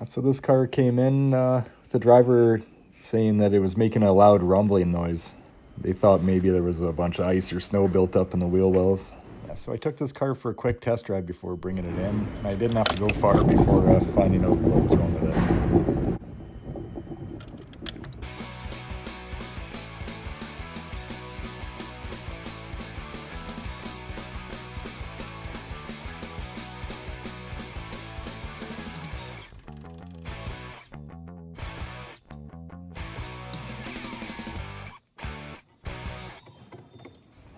So this car came in with the driver saying that it was making a loud rumbling noise. They thought maybe there was a bunch of ice or snow built up in the wheel wells. So I took this car for a quick test drive before bringing it in, and I didn't have to go far before finding out what was wrong with it.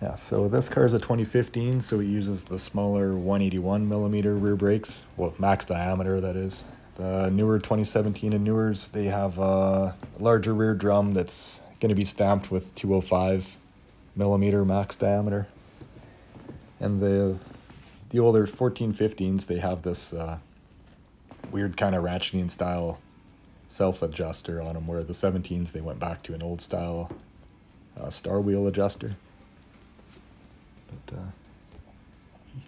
Yeah, so this car is a 2015, so it uses the smaller 181 millimeter rear brakes. Well, max diameter, that is. The newer 2017 and newers, they have a larger rear drum that's going to be stamped with 205 millimeter max diameter. And the older 1415s, they have this weird kind of ratcheting style self-adjuster on them, where the 17s, they went back to an old style star wheel adjuster. But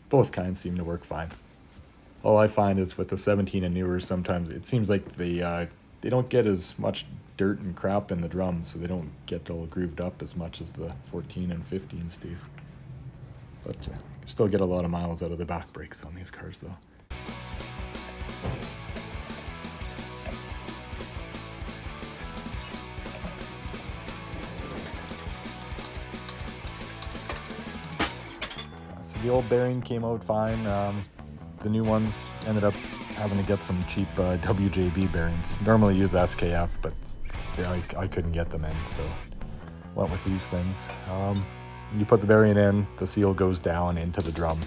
both kinds seem to work fine. All I find is with the 17 and newer, sometimes it seems like they don't get as much dirt and crap in the drums, so they don't get all grooved up as much as the 14 and 15s do. But still get a lot of miles out of the back brakes on these cars, though. So the old bearing came out fine. The new ones ended up having to get some cheap WJB bearings. Normally use SKF, but I couldn't get them in, so went with these things. When you put the bearing in, the seal goes down into the drum,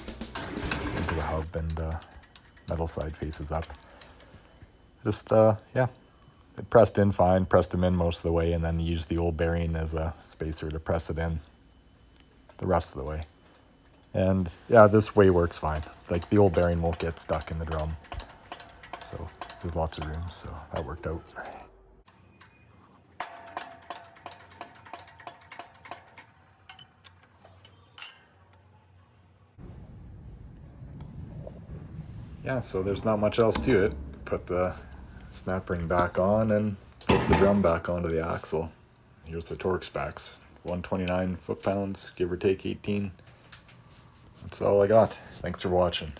into the hub, and metal side faces up. Just, yeah, it pressed in fine, pressed them in most of the way, and then used the old bearing as a spacer to press it in the rest of the way. And yeah, this way works fine. Like, the old bearing won't get stuck in the drum. So there's lots of room, so that worked out. Yeah, so there's not much else to it. Put the snap ring back on and put the drum back onto the axle. Here's the torque specs. 129 foot-pounds, give or take 18. That's all I got. Thanks for watching.